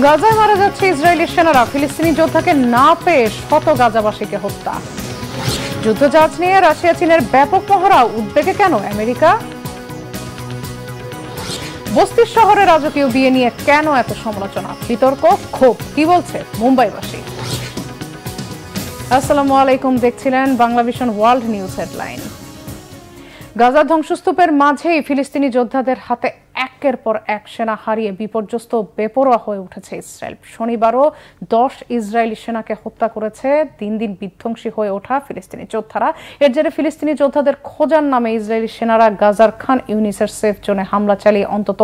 গাজায় মারা যাচ্ছে ইসরায়েলি সেনারা, ফিলিস্তিনি যোদ্ধাকে না পেয়ে শত গাজাবাসীকে হত্যা। যুদ্ধজাহাজ নিয়ে রাশিয়া চীনের ব্যাপক মহড়া, উদ্বেগে কেন আমেরিকা? বস্তির শহরে রাজকীয় বিয়ে নিয়ে কেন এত সমালোচনা, বিতর্ক, ক্ষোভ, কি বলছে মুম্বাইবাসী? আসসালামু আলাইকুম, দেখছিলেন Bangla vision world news headline. গাজার ধ্বংসস্তূপের মাঝেই ফিলিস্তিনি যোদ্ধাদের হাতে একের পর এক সেনা হারিয়ে বিপর্যস্ত বেপরোয়া হয়ে উঠেছে ইসরায়েল। শনিবারও 10 ইসরায়েলি সেনাকে হত্যা করেছে দিন দিন বিধ্বংসী হয়ে ওঠা ফিলিস্তিনি যোদ্ধারা। এর জেরে ফিলিস্তিনি যোদ্ধাদের খোঁজার নামে ইসরায়েলি সেনারা গাজার খান ইউনিসের সেফ জোনে হামলা চালিয়ে অন্তত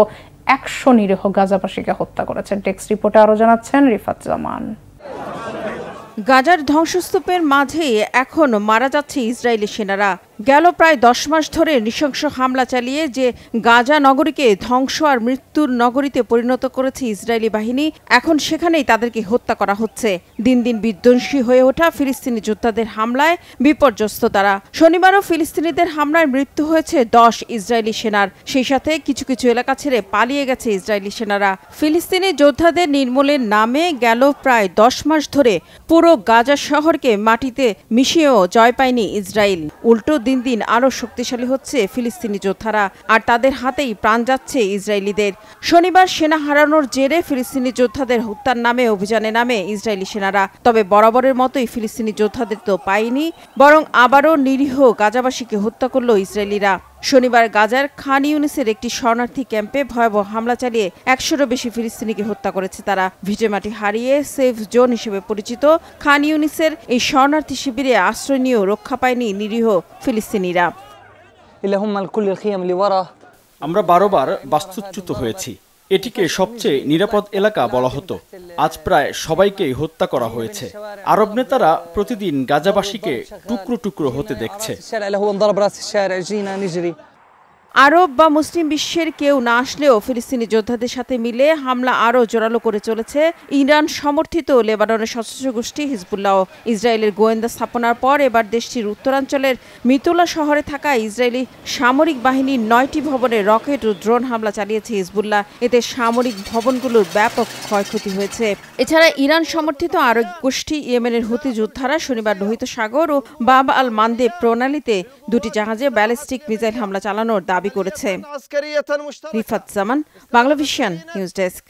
100 নিরীহ গাজাবাসীকে হত্যা করেছেন। টেক্সট রিপোর্টে আরো জানাচ্ছেন রিফাত জামান। গাজার ধ্বংসস্তূপের মাঝে এখন মারা যাচ্ছে ইসরায়েলি সেনারা। গেল প্রায় 10 মাস ধরে নৃশংস হামলা চালিয়ে যে গাজা নগরীকে ধ্বংস আর মৃত্যুর নগরীতে পরিণত করেছে ইসরায়েলি বাহিনী, এখন সেখানেই তাদেরকে হত্যা করা হচ্ছে। দিন দিন বিধ্বংসী হয়ে ওঠা ফিলিস্তিনি যোদ্ধাদের হামলায় বিপর্যস্ত তারা। শনিবারও ফিলিস্তিনিদের হামলায় মৃত্যু হয়েছে 10 ইসরায়েলি সেনার। সেই সাথে কিছু কিছু এলাকা ছেড়ে পালিয়ে গেছে ইসরায়েলি সেনারা। ফিলিস্তিনি যোদ্ধাদের নির্মূলের নামে গেল প্রায় 10 মাস ধরে পুরো গাজা শহরকে মাটিতে মিশিয়েও জয় পায়নি ইসরায়েল। উল্টো দিন দিন আরো শক্তিশালী হচ্ছে ফিলিস্তিনি যোদ্ধারা, আর তাদের হাতেই প্রাণ যাচ্ছে ইসরায়েলিদের। শনিবার সেনা হারানোর জেরে ফিলিস্তিনি যোদ্ধাদের হত্যার নামে অভিযানে নামে ইসরায়েলি সেনারা। তবে বরাবরের মতোই ফিলিস্তিনি যোদ্ধাদের তো পায়নি, বরং আবারও নিরীহ গাজাবাসীকে হত্যা করল ইসরায়েলিরা। শনিবার গাজার খান ইউনিসের একটি শরণার্থী ক্যাম্পে ভয়াবহ হামলা চালিয়ে 100-এরও বেশি ফিলিস্তিনিকে হত্যা করেছে তারা। ভিটেমাটি হারিয়ে সেফ জোন হিসেবে পরিচিত খান ইউনিসের এই শরণার্থী শিবিরে আশ্রয় নিয়েও রক্ষা পায়নি নিরীহ ফিলিস্তিনিরা। আমরা বারবার বাস্তুচ্যুত হয়েছি। এটিকে সবচেয়ে নিরাপদ এলাকা বলা হতো। আজ প্রায় সবাইকেই হত্যা করা হয়েছে। আরব নেতারা প্রতিদিন গাজাবাসীকে টুকরো টুকরো হতে দেখছে। আরব বা মুসলিম বিশ্বের কেউ না আসলেও ফিলিস্তিনি যোদ্ধাদের সাথে মিলে হামলা আরও জোরালো করে চলেছে ইরান সমর্থিত লেবাননের সশস্ত্র গোষ্ঠী হিজবুল্লাহ। ইসরায়েলের গোয়েন্দা স্থাপনার পর এবার দেশটির উত্তরাঞ্চলের মিতুলা শহরে থাকা ইসরায়েলি সামরিক বাহিনীর 9টি ভবনে রকেট ও ড্রোন হামলা চালিয়েছে হিজবুল্লাহ। এতে সামরিক ভবনগুলোর ব্যাপক ক্ষয়ক্ষতি হয়েছে। এছাড়া ইরান সমর্থিত আরো গোষ্ঠী ইয়েমেনের হুতি যোদ্ধারা শনিবার লোহিত সাগর ও বাব আল মানদেব প্রণালীতে 2টি জাহাজে ব্যালিস্টিক মিসাইল হামলা চালানোর দাবি করেছে। রিফাত জামান, বাংলা ভিশন নিউজ ডেস্ক।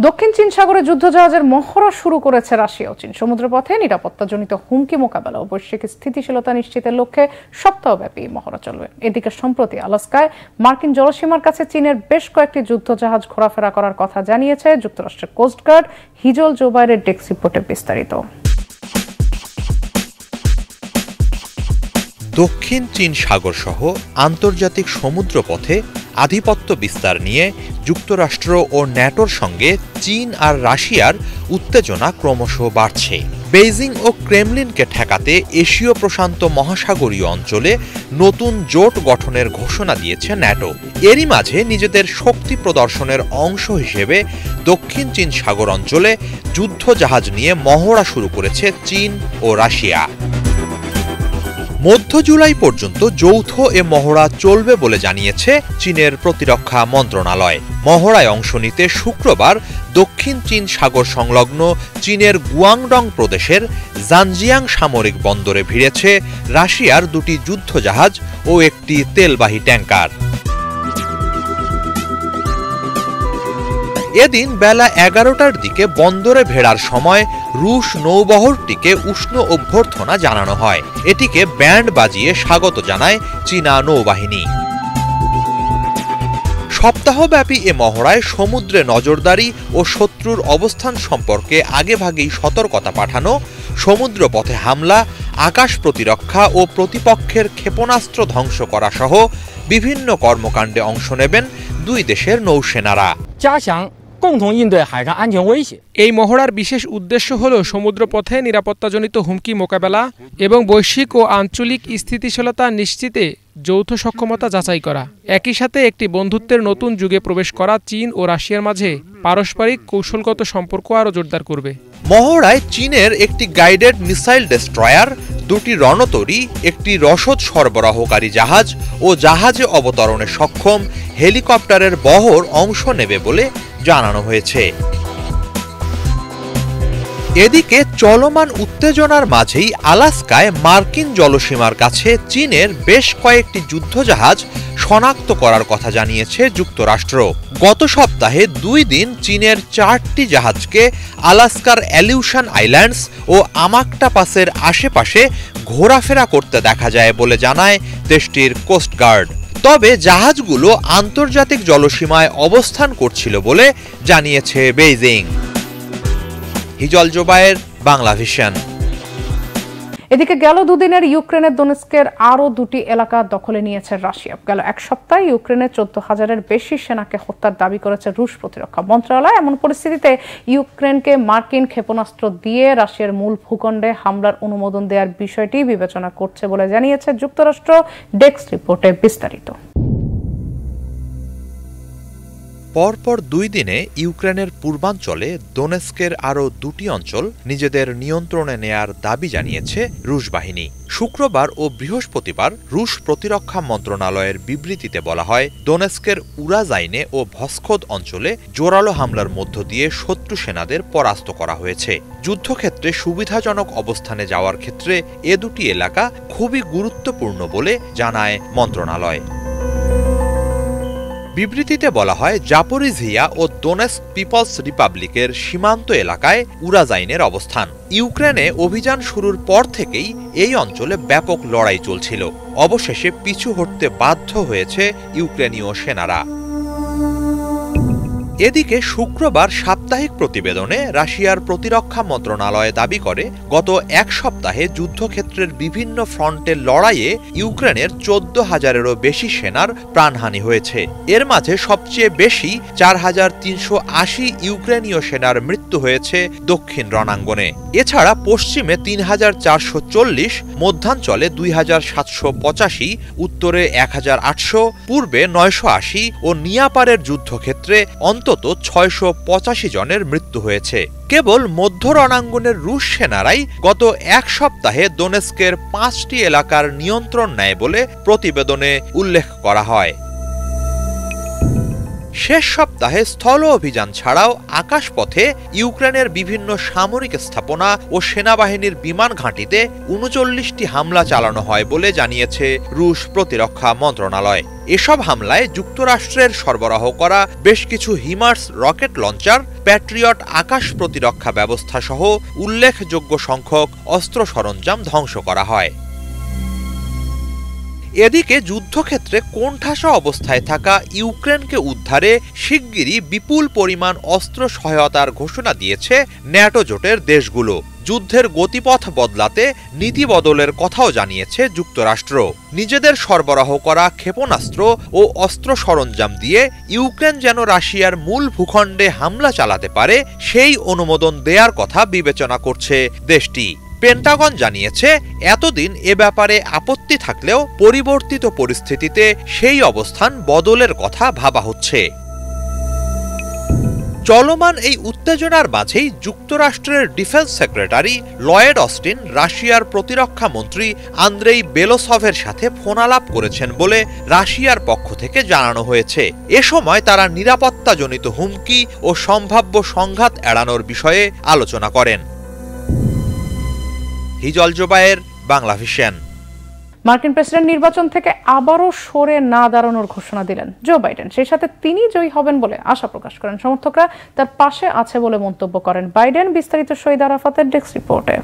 দক্ষিণ চীন সাগরে যুদ্ধজাহাজের মহড়া শুরু করেছে রাশিয়া ও চীন। সমুদ্রপথে নিরাপত্তাজনিত হুমকি মোকাবেলা ও বৈশ্বিক স্থিতিশীলতা নিশ্চিতের লক্ষ্যে সপ্তাহব্যাপী মহড়া চলবে। এদিকে সম্প্রতি আলাস্কায় মার্কিন জলসীমার কাছে চীনের বেশ কয়েকটি যুদ্ধজাহাজ ঘোরাফেরা করার কথা জানিয়েছে যুক্তরাষ্ট্রের কোস্টগার্ড। হিজল জোবাইরের ডেস্ক রিপোর্টে বিস্তারিত। দক্ষিণ চীন সাগর সহ আন্তর্জাতিক সমুদ্রপথে আধিপত্য বিস্তার নিয়ে যুক্তরাষ্ট্র ও ন্যাটোর সঙ্গে চীন আর রাশিয়ার উত্তেজনা ক্রমশ বাড়ছে। বেইজিং ও ক্রেমলিনকে ঠেকাতে এশীয় প্রশান্ত মহাসাগরীয় অঞ্চলে নতুন জোট গঠনের ঘোষণা দিয়েছে ন্যাটো। এরই মাঝে নিজেদের শক্তি প্রদর্শনের অংশ হিসেবে দক্ষিণ চীন সাগর অঞ্চলে যুদ্ধজাহাজ নিয়ে মহড়া শুরু করেছে চীন ও রাশিয়া। মধ্য জুলাই পর্যন্ত যৌথ এ মহড়া চলবে বলে জানিয়েছে চীনের প্রতিরক্ষা মন্ত্রণালয়। মহড়ায় অংশ নিতে শুক্রবার দক্ষিণ চীন সাগর সংলগ্ন চীনের গুয়াংডং প্রদেশের জানজিয়াং সামরিক বন্দরে ভিড়েছে রাশিয়ার 2টি যুদ্ধজাহাজ ও একটি তেলবাহী ট্যাঙ্কার। এদিন বেলা 11টার দিকে বন্দরে ভেড়ার সময় রুশ নৌবহরটিকে উষ্ণ অভ্যর্থনা জানানো হয়। এটিকে ব্যান্ড বাজিয়ে স্বাগত জানায় চীনা নৌবাহিনী। সপ্তাহব্যাপী এ মহড়ায় সমুদ্রে নজরদারি ও শত্রুর অবস্থান সম্পর্কে আগেভাগেই সতর্কতা পাঠানো, সমুদ্রপথে হামলা, আকাশ প্রতিরক্ষা ও প্রতিপক্ষের ক্ষেপণাস্ত্র ধ্বংস করা সহ বিভিন্ন কর্মকাণ্ডে অংশ নেবেন 2 দেশের নৌসেনারা। এই মহড়ার বিশেষ উদ্দেশ্য হল সমুদ্রপথে নিরাপত্তাজনিত হুমকি মোকাবেলা এবং বৈশ্বিক ও আঞ্চলিক স্থিতিশীলতা নিশ্চিতে যৌথ সক্ষমতা যাচাই করা। একই সাথে একটি বন্ধুত্বের নতুন যুগে প্রবেশ করা চীন ও রাশিয়ার মাঝে পারস্পরিক কৌশলগত সম্পর্ক আরও জোরদার করবে। মহড়ায় চীনের একটি গাইডেড মিসাইল ডেস্ট্রয়ার, 2টি রণতরী, একটি রসদ সরবরাহকারী জাহাজ ও জাহাজে অবতরণে সক্ষম হেলিকপ্টারের বহর অংশ নেবে বলে জানানো হয়েছে। এদিকে চলমান উত্তেজনার মাঝেই আলাস্কায় মার্কিন জলসীমার কাছে চীনের বেশ কয়েকটি যুদ্ধজাহাজ শনাক্ত করার কথা জানিয়েছে যুক্তরাষ্ট্র। গত সপ্তাহে 2 দিন চীনের 4টি জাহাজকে আলাস্কার অ্যালিউশন আইল্যান্ডস ও আমাক্টা পাসের আশেপাশে ঘোরাফেরা করতে দেখা যায় বলে জানায় দেশটির কোস্টগার্ড। তবে জাহাজগুলো আন্তর্জাতিক জলসীমায় অবস্থান করছিল বলে জানিয়েছে বেইজিং। হিজল জোবায়ের, বাংলা ভিশন। এদিকে গেল দুদিনের ইউক্রেনের দোনেস্কের আরো 2টি এলাকা দখলে নিয়েছে রাশিয়া। গেল এক সপ্তাহে ইউক্রেনের 14,000-এর বেশি সেনাকে হত্যার দাবি করেছে রুশ প্রতিরক্ষা মন্ত্রণালয়। এমন পরিস্থিতিতে ইউক্রেনকে মার্কিন ক্ষেপণাস্ত্র দিয়ে রাশিয়ার মূল ভূখণ্ডে হামলার অনুমোদন দেওয়ার বিষয়টি বিবেচনা করছে বলে জানিয়েছে যুক্তরাষ্ট্র। ডেস্ক রিপোর্টে বিস্তারিত। পরপর 2 দিনে ইউক্রেনের পূর্বাঞ্চলে দোনেস্কের আরও 2টি অঞ্চল নিজেদের নিয়ন্ত্রণে নেয়ার দাবি জানিয়েছে রুশ বাহিনী। শুক্রবার ও বৃহস্পতিবার রুশ প্রতিরক্ষা মন্ত্রণালয়ের বিবৃতিতে বলা হয়, দোনেস্কের উরাজাইনে ও ভস্কোদ অঞ্চলে জোরালো হামলার মধ্য দিয়ে শত্রু সেনাদের পরাস্ত করা হয়েছে। যুদ্ধক্ষেত্রে সুবিধাজনক অবস্থানে যাওয়ার ক্ষেত্রে এ 2টি এলাকা খুবই গুরুত্বপূর্ণ বলে জানায় মন্ত্রণালয়। বিবৃতিতে বলা হয়, জাপোরিজিয়া ও দোনেস্ক পিপলস রিপাবলিকের সীমান্ত এলাকায় উরাজাইনের অবস্থান। ইউক্রেনে অভিযান শুরুর পর থেকেই এই অঞ্চলে ব্যাপক লড়াই চলছিল। অবশেষে পিছু হটতে বাধ্য হয়েছে ইউক্রেনীয় সেনারা। এদিকে শুক্রবার সাপ্তাহিক প্রতিবেদনে রাশিয়ার প্রতিরক্ষা মন্ত্রণালয় দাবি করে, গত এক সপ্তাহে যুদ্ধক্ষেত্রের বিভিন্ন ফ্রন্টের লড়াইয়ে ইউক্রেনের 14,000-এরও বেশি সেনার প্রাণহানি হয়েছে। এর মাঝে সবচেয়ে বেশি 4,380 ইউক্রেনীয় সেনার মৃত্যু হয়েছে দক্ষিণ রণাঙ্গনে। এছাড়া পশ্চিমে 3,440, মধ্যাঞ্চলে 2,785, উত্তরে 1,800, পূর্বে 980 ও নিয়াপারের যুদ্ধক্ষেত্রে অন্তত 685 জনের মৃত্যু হয়েছে। কেবল মধ্য রণাঙ্গনের রুশ সেনারাই গত এক সপ্তাহে দোনেস্কের 5টি এলাকার নিয়ন্ত্রণ নেয় বলে প্রতিবেদনে উল্লেখ করা হয়। শেষ সপ্তাহে স্থল অভিযান ছাড়াও আকাশপথে ইউক্রেনের বিভিন্ন সামরিক স্থাপনা ও সেনাবাহিনীর বিমান ঘাঁটিতে 39টি হামলা চালানো হয় বলে জানিয়েছে রুশ প্রতিরক্ষা মন্ত্রণালয়। এসব হামলায় যুক্তরাষ্ট্রের সরবরাহ করা বেশ কিছু হিমার্স রকেট লঞ্চার, প্যাট্রিয়ট আকাশ প্রতিরক্ষা ব্যবস্থা সহ উল্লেখযোগ্য সংখ্যক অস্ত্র সরঞ্জাম ধ্বংস করা হয়। এদিকে যুদ্ধক্ষেত্রে কোণঠাসা অবস্থায় থাকা ইউক্রেনকে উদ্ধারে শিগগিরই বিপুল পরিমাণ অস্ত্র সহায়তার ঘোষণা দিয়েছে ন্যাটো জোটের দেশগুলো। যুদ্ধের গতিপথ বদলাতে নীতি বদলের কথাও জানিয়েছে যুক্তরাষ্ট্র। নিজেদের সরবরাহ করা ক্ষেপণাস্ত্র ও অস্ত্র সরঞ্জাম দিয়ে ইউক্রেন যেন রাশিয়ার মূল ভূখণ্ডে হামলা চালাতে পারে সেই অনুমোদন দেওয়ার কথা বিবেচনা করছে দেশটি। পেন্টাগন জানিয়েছে, এতদিন এ ব্যাপারে আপত্তি থাকলেও পরিবর্তিত পরিস্থিতিতে সেই অবস্থান বদলের কথা ভাবা হচ্ছে। চলমান এই উত্তেজনার মাঝেই যুক্তরাষ্ট্রের ডিফেন্স সেক্রেটারি লয়েড অস্টিন রাশিয়ার প্রতিরক্ষা মন্ত্রী আন্দ্রেই বেলোসভের সাথে ফোনালাপ করেছেন বলে রাশিয়ার পক্ষ থেকে জানানো হয়েছে। এ সময় তারা নিরাপত্তাজনিত হুমকি ও সম্ভাব্য সংঘাত এড়ানোর বিষয়ে আলোচনা করেন। হিজল জোবায়ের, বাংলা ভিশন। মার্কিন প্রেসিডেন্ট নির্বাচন থেকে আবারও সরে না দাঁড়ানোর ঘোষণা দিলেন জো বাইডেন। সেই সাথে তিনি জয়ী হবেন বলে আশা প্রকাশ করেন। সমর্থকরা তার পাশে আছে বলে মন্তব্য করেন বাইডেন। বিস্তারিত শহীদ আরাফাতের ডেস্ক রিপোর্টে।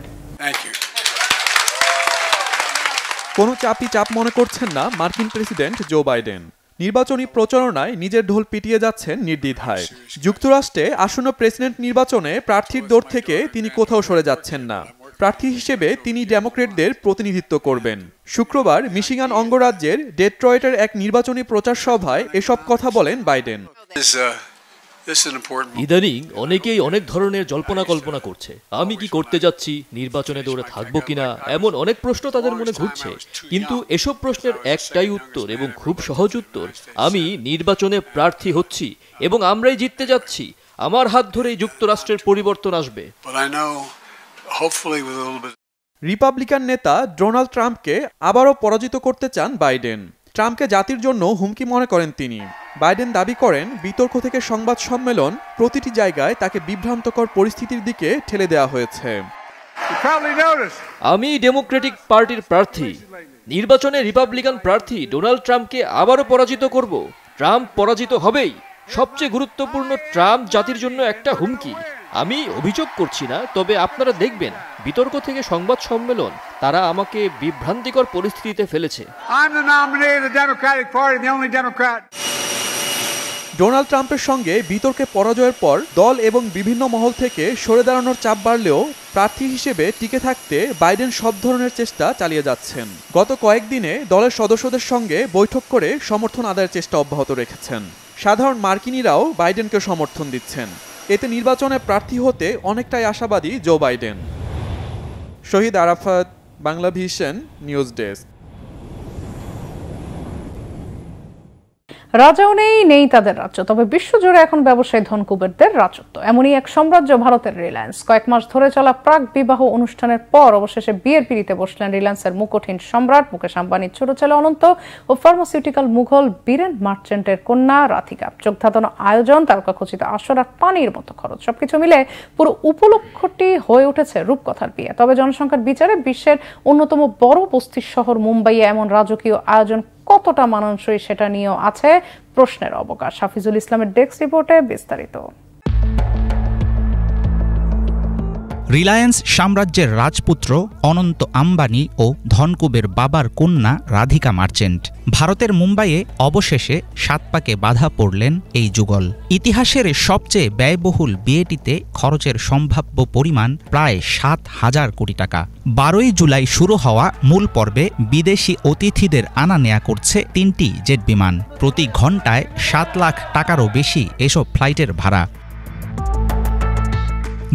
কোনো চাপ মনে করছেন না মার্কিন প্রেসিডেন্ট জো বাইডেন। নির্বাচনী প্রচারণায় নিজের ঢোল পিটিয়ে যাচ্ছেন নির্দ্বিধায়। যুক্তরাষ্ট্রে আসন্ন প্রেসিডেন্ট নির্বাচনে প্রার্থীর দৌড় থেকে তিনি কোথাও সরে যাচ্ছেন না। প্রার্থী হিসেবে তিনি ডেমোক্রেটদের প্রতিনিধিত্ব করবেন। শুক্রবার মিশিগান অঙ্গরাজ্যের ডেট্রয়েটের এক নির্বাচনী প্রচার সভায় এসব কথা বলেন বাইডেন। ইদানিং অনেকেই অনেক ধরনের জল্পনা কল্পনা করছে, আমি কি করতে যাচ্ছি, নির্বাচনে দৌড়ে থাকবো কিনা, এমন অনেক প্রশ্ন তাদের মনে ঘুরছে। কিন্তু এসব প্রশ্নের একটাই উত্তর এবং খুব সহজ উত্তর, আমি নির্বাচনে প্রার্থী হচ্ছি এবং আমরাই জিততে যাচ্ছি। আমার হাত ধরেই যুক্তরাষ্ট্রের পরিবর্তন আসবে। রিপাবলিকান নেতা ডোনাল্ড ট্রাম্পকে আবারও পরাজিত করতে চান বাইডেন। ট্রাম্পকে জাতির জন্য হুমকি মনে করেন তিনি। বাইডেন দাবি করেন বিতর্ক থেকে সংবাদ সম্মেলন প্রতিটি জায়গায় তাকে বিভ্রান্তকর পরিস্থিতির দিকে ঠেলে দেওয়া হয়েছে। আমি ডেমোক্রেটিক পার্টির প্রার্থী। নির্বাচনে রিপাবলিকান প্রার্থী ডোনাল্ড ট্রাম্পকে আবারও পরাজিত করব। ট্রাম্প পরাজিত হবেই। সবচেয়ে গুরুত্বপূর্ণ, ট্রাম্প জাতির জন্য একটা হুমকি। আমি অভিযোগ করছি না, তবে আপনারা দেখবেন বিতর্ক থেকে সংবাদ সম্মেলন তারা আমাকে বিভ্রান্তিকর পরিস্থিতিতে ফেলেছে। ডোনাল্ড ট্রাম্পের সঙ্গে বিতর্কে পরাজয়ের পর দল এবং বিভিন্ন মহল থেকে সরে দাঁড়ানোর চাপ বাড়লেও প্রার্থী হিসেবে টিকে থাকতে বাইডেন সব ধরনের চেষ্টা চালিয়ে যাচ্ছেন। গত কয়েকদিনে দলের সদস্যদের সঙ্গে বৈঠক করে সমর্থন আদায়ের চেষ্টা অব্যাহত রেখেছেন। সাধারণ মার্কিনিরাও বাইডেনকে সমর্থন দিচ্ছেন। এতে নির্বাচনে প্রার্থী হতে অনেকটাই আশাবাদী Joe Biden. Shahid Arafat, Bangla vision news desk. রাজাও নেই তাদের রাজ্য, তবে বিশ্বজুড়ে এখন ব্যবসায়ী ধনকুবেরদের রাজত্ব। এমনই এক সাম্রাজ্য ভারতের রিলায়েন্স। কয়েক মাস ধরে চলা প্রাক বিবাহ অনুষ্ঠানের পর অবশেষে বিয়ের পিঁড়িতে বসলেন রিলায়েন্সের মুকুটহীন সম্রাট মুকেশ আম্বানির ছোট ছেলে অনন্ত ও ফার্মাসিউটিক্যাল মুঘল বীরেন মার্চেন্টের কন্যা রাধিকা। চোখধাঁধানো আয়োজন, তারকাখচিত আসর আর পানির মতো খরচ, সবকিছু মিলে পুরো উপলক্ষটি হয়ে উঠেছে রূপকথার বিয়ে। তবে জনসংখ্যার বিচারে বিশ্বের অন্যতম বড় বস্তির শহর মুম্বাইয়ে এমন রাজকীয় আয়োজন কতটা মানানসই সেটা নিয়েও আছে প্রশ্নের অবকাশ। হাফিজুল ইসলামের ডেস্ক রিপোর্টে বিস্তারিত। রিলায়েন্স সাম্রাজ্যের রাজপুত্র অনন্ত আম্বানি ও ধনকুবের বাবার কন্যা রাধিকা মার্চেন্ট ভারতের মুম্বাইয়ে অবশেষে ৭ পাকে বাধা পড়লেন এই যুগল। ইতিহাসের সবচেয়ে ব্যয়বহুল বিয়েটিতে খরচের সম্ভাব্য পরিমাণ প্রায় ৭,০০০ কোটি টাকা। ১২ই জুলাই শুরু হওয়া মূল পর্বে বিদেশি অতিথিদের আনা নেয়া করছে ৩টি জেট বিমান। প্রতি ঘণ্টায় ৭ লাখ টাকারও বেশি এসব ফ্লাইটের ভাড়া।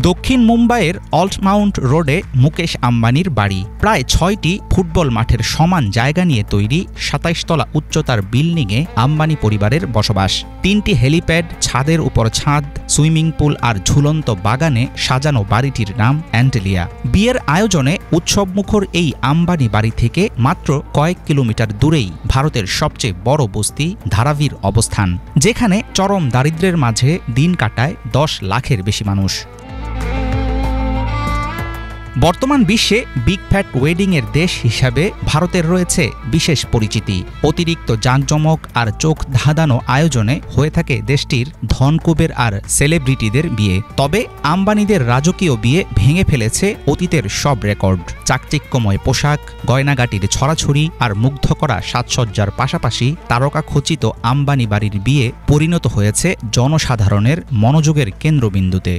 দক্ষিণ মুম্বাইয়ের অল্টমাউন্ট রোডে মুকেশ আম্বানির বাড়ি। প্রায় ৬টি ফুটবল মাঠের সমান জায়গা নিয়ে তৈরি ২৭ তলা উচ্চতার বিল্ডিংয়ে আম্বানি পরিবারের বসবাস। ৩টি হেলিপ্যাড, ছাদের উপর ছাদ, সুইমিং পুল আর ঝুলন্ত বাগানে সাজানো বাড়িটির নাম অ্যান্টেলিয়া। বিয়ের আয়োজনে উৎসবমুখর এই আম্বানি বাড়ি থেকে মাত্র কয়েক কিলোমিটার দূরেই ভারতের সবচেয়ে বড় বস্তি ধারাভির অবস্থান, যেখানে চরম দারিদ্র্যের মাঝে দিন কাটায় ১০ লাখের বেশি মানুষ। বর্তমান বিশ্বে বিগ ফ্যাট ওয়েডিংয়ের দেশ হিসাবে ভারতের রয়েছে বিশেষ পরিচিতি। অতিরিক্ত জাঁকজমক আর চোখ ধাঁধানো আয়োজনে হয়ে থাকে দেশটির ধনকুবের আর সেলিব্রিটিদের বিয়ে। তবে আম্বানিদের রাজকীয় বিয়ে ভেঙে ফেলেছে অতীতের সব রেকর্ড। চাকচিক্যময় পোশাক, গয়নাগাটির ছড়াছড়ি আর মুগ্ধ করা সাজসজ্জার পাশাপাশি তারকাখচিত আম্বানি বাড়ির বিয়ে পরিণত হয়েছে জনসাধারণের মনোযোগের কেন্দ্রবিন্দুতে।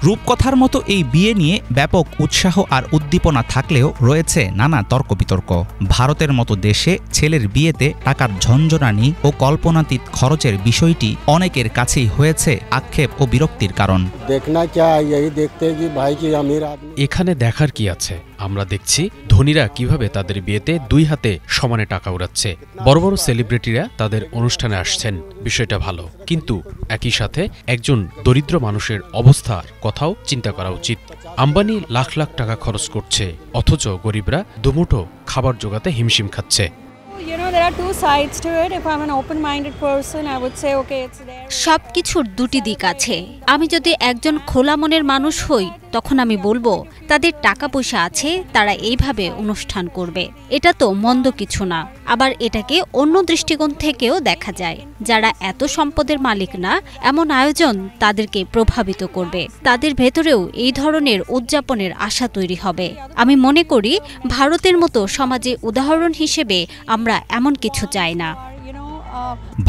রূপকথার মতো এই বিয়ে নিয়ে ব্যাপক উৎসাহ আর উদ্দীপনা থাকলেও রয়েছে নানা তর্ক বিতর্ক। ভারতের মতো দেশে ছেলের বিয়েতে টাকার ঝনঝনানি ও কল্পনাতীত খরচের বিষয়টি অনেকের কাছেই হয়েছে আক্ষেপ ও বিরক্তির কারণ। এখানে দেখার কি আছে? আমরা দেখছি ধনীরা কিভাবে তাদের বিয়েতে ২ হাতে সমানে টাকা উড়াচ্ছে। বড় বড় সেলিব্রিটিরা তাদের অনুষ্ঠানে আসছেন, বিষয়টা ভালো, কিন্তু একই সাথে একজন দরিদ্র মানুষের অবস্থার কথাও চিন্তা করা উচিত। আম্বানি লাখ লাখ টাকা খরচ করছে, অথচ গরিবরা দুমুঠো খাবার জোগাতে হিমশিম খাচ্ছে। সবকিছুর দুটি দিক আছে। আমি যদি একজন খোলা মনের মানুষ হই, তখন আমি বলবো তাদের টাকা পয়সা আছে, তারা এইভাবে অনুষ্ঠান করবে, এটা তো মন্দ কিছু না। আবার এটাকে অন্য দৃষ্টিকোণ থেকেও দেখা যায়, যারা এত সম্পদের মালিক না, এমন আয়োজন তাদেরকে প্রভাবিত করবে। তাদের ভেতরেও এই ধরনের উদযাপনের আশা তৈরি হবে। আমি মনে করি ভারতের মতো সমাজে উদাহরণ হিসেবে আমরা এমন কিছু চাই না।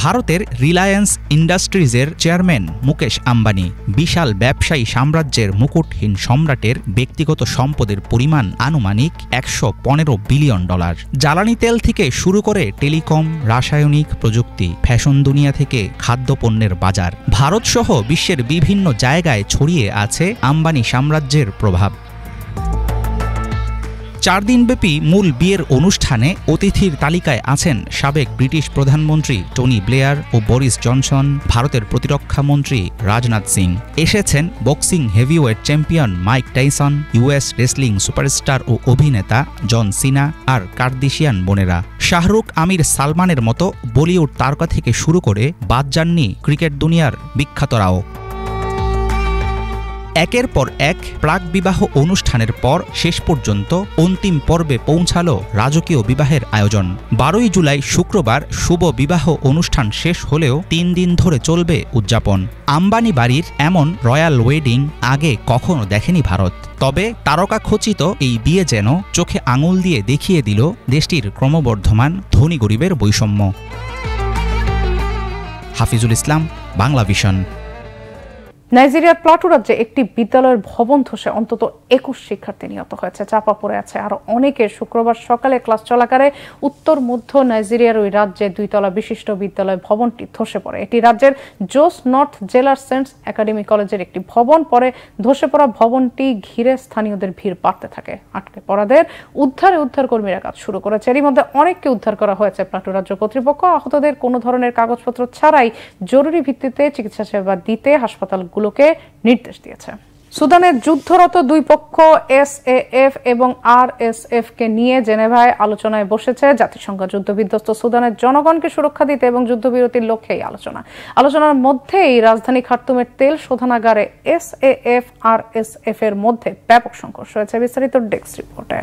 ভারতের রিলায়েন্স ইন্ডাস্ট্রিজের চেয়ারম্যান মুকেশ আম্বানি বিশাল ব্যবসায়ী সাম্রাজ্যের মুকুটহীন সম্রাটের ব্যক্তিগত সম্পদের পরিমাণ আনুমানিক $115 বিলিয়ন। জ্বালানি তেল থেকে শুরু করে টেলিকম, রাসায়নিক প্রযুক্তি, ফ্যাশন দুনিয়া থেকে খাদ্যপণ্যের বাজার, ভারতসহ বিশ্বের বিভিন্ন জায়গায় ছড়িয়ে আছে আম্বানি সাম্রাজ্যের প্রভাব। 4 দিনব্যাপী মূল বিয়ের অনুষ্ঠানে অতিথির তালিকায় আছেন সাবেক ব্রিটিশ প্রধানমন্ত্রী টনি ব্লেয়ার ও বরিস জনসন, ভারতের প্রতিরক্ষা মন্ত্রী রাজনাথ সিং। এসেছেন boxing heavyweight champion Mike Tyson, US wrestling superstar ও অভিনেতা জন সিনা আর কার্দিশিয়ান বোনেরা। শাহরুখ, আমির, সালমানের মতো বলিউড তারকা থেকে শুরু করে বাদ যাননি ক্রিকেট দুনিয়ার বিখ্যাতরাও। একের পর এক প্রাক বিবাহ অনুষ্ঠানের পর শেষ পর্যন্ত অন্তিম পর্বে পৌঁছালো রাজকীয় বিবাহের আয়োজন। 12 জুলাই শুক্রবার শুভ বিবাহ অনুষ্ঠান শেষ হলেও 3 দিন ধরে চলবে উদযাপন। আম্বানি বাড়ির এমন রয়্যাল ওয়েডিং আগে কখনো দেখেনি ভারত। তবে তারকা খচিত এই বিয়ে যেন চোখে আঙুল দিয়ে দেখিয়ে দিল দেশটির ক্রমবর্ধমান ধনী গরিবের বৈষম্য। হাফিজুল ইসলাম, বাংলা ভিশন। নাইজেরিয়ার প্লাটু রাজ্যে একটি বিদ্যালয়ের ভবন ধসে অন্তত 21 শিক্ষার্থী নিহত হয়েছে, চাপা পড়ে আছে আরো অনেকে। শুক্রবার সকালে ক্লাস চলাকালে উত্তর মধ্য নাইজেরিয়ার ওই রাজ্যে 2 তলা বিশিষ্ট বিদ্যালয় ভবনটি ধসে পড়ে। এটি রাজ্যের জোস নর্থ জেলার সেন্টস একাডেমি কলেজের একটি ভবন। পরে ধসে পড়া ভবনটি ঘিরে স্থানীয়দের ভিড় বাড়তে থাকে। আটকে পড়াদের উদ্ধারকর্মীরা কাজ শুরু করেছে। এরই মধ্যে অনেককে উদ্ধার করা হয়েছে। প্লাটু রাজ্য কর্তৃপক্ষ আহতদের কোনো ধরনের কাগজপত্র ছাড়াই জরুরি ভিত্তিতে চিকিৎসা সেবা দিতে হাসপাতালগুলোকে নির্দেশ দিয়েছে। সুদানের যুদ্ধরত 2 পক্ষ এসএএফ এবং আরএসএফ কে নিয়ে জেনেভায় আলোচনায় বসেছে। জাতিসংঘ যুদ্ধবিধ্বস্ত সুদানের জনগণকে সুরক্ষা দিতে এবং যুদ্ধবিরতির লক্ষ্যে এই আলোচনার মধ্যেই রাজধানী খার্তুমের তেল শোধনাগারে এসএএফ আরএসএফ এর মধ্যে ব্যাপক সংঘর্ষ হয়েছে। বিস্তারিত ডেস্ক রিপোর্টে।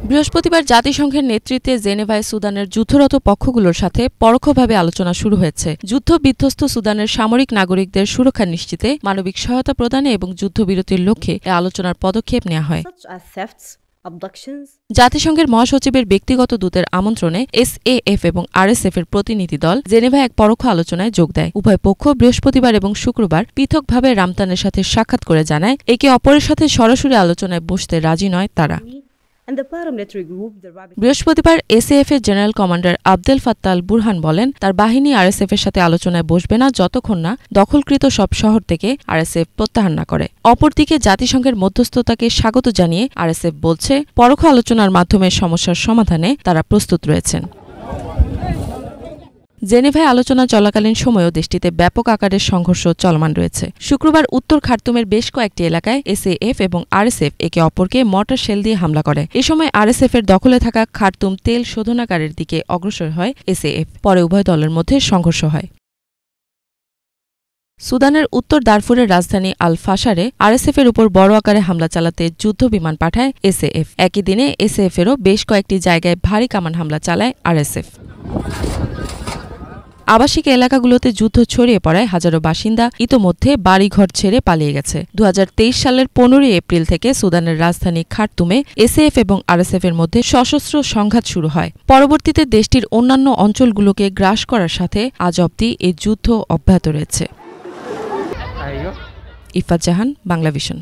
বৃহস্পতিবার জাতিসংঘের নেতৃত্বে জেনেভায় সুদানের যুদ্ধরত পক্ষগুলোর সাথে পরোক্ষভাবে আলোচনা শুরু হয়েছে। যুদ্ধ বিধ্বস্ত সুদানের সামরিক নাগরিকদের সুরক্ষা নিশ্চিতে, মানবিক সহায়তা প্রদানে এবং যুদ্ধবিরতির লক্ষ্যে এই আলোচনার পদক্ষেপ নেওয়া হয়। জাতিসংঘের মহাসচিবের ব্যক্তিগত দূতের আমন্ত্রণে এসএএফ এবং আরএসএফ এর প্রতিনিধি দল জেনেভায় এক পরোক্ষ আলোচনায় যোগ দেয়। উভয় পক্ষ বৃহস্পতিবার এবং শুক্রবার পৃথকভাবে রামতানের সাথে সাক্ষাৎ করে জানায় একে অপরের সাথে সরাসরি আলোচনায় বসতে রাজি নয় তারা। বৃহস্পতিবার এসএএফ এর general commander Abdel Fattah al Burhan বলেন তার বাহিনী আরএসএফ এর সাথে আলোচনায় বসবে না যতক্ষণ না দখলকৃত সব শহর থেকে আরএসএফ প্রত্যাহার না করে। অপরদিকে জাতিসংঘের মধ্যস্থতাকে স্বাগত জানিয়ে আরএসএফ বলছে পরোক্ষ আলোচনার মাধ্যমে সমস্যার সমাধানে তারা প্রস্তুত রয়েছেন। জেনেভায় আলোচনা চলাকালীন সময়েও দেশটিতে ব্যাপক আকারের সংঘর্ষ চলমান রয়েছে। শুক্রবার উত্তর খার্তুমের বেশ কয়েকটি এলাকায় এসএএফ এবং আরএসএফ একে অপরকে মর্টার শেল দিয়ে হামলা করে। এ সময় আরএসএফ এর দখলে থাকা খার্তুম তেল শোধনাগারের দিকে অগ্রসর হয় এসএএফ। পরে উভয় দলের মধ্যে সংঘর্ষ হয়। সুদানের উত্তর দারফুরের রাজধানী আল ফাশারে আরএসএফ এর উপর বড় আকারে হামলা চালাতে যুদ্ধ বিমান পাঠায় এসএএফ। একই দিনে এসএএফ এরও বেশ কয়েকটি জায়গায় ভারী কামান হামলা চালায় আরএসএফ। আবাসিক এলাকাগুলোতে যুদ্ধ ছড়িয়ে পড়ায় হাজারো বাসিন্দা ইতোমধ্যে বাড়িঘর ছেড়ে পালিয়ে গেছে। 2023 সালের 15 এপ্রিল থেকে সুদানের রাজধানী খার্তুমে এসএএফ এবং আরএসএফ এর মধ্যে সশস্ত্র সংঘাত শুরু হয়। পরবর্তীতে দেশটির অন্যান্য অঞ্চলগুলোকে গ্রাস করার সাথে আজ অবধি এই যুদ্ধ অব্যাহত রয়েছে। ইফাত জাহান, বাংলা ভিশন।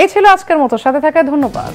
এই ছিল আজকের মতো, সাথে থাকায় ধন্যবাদ।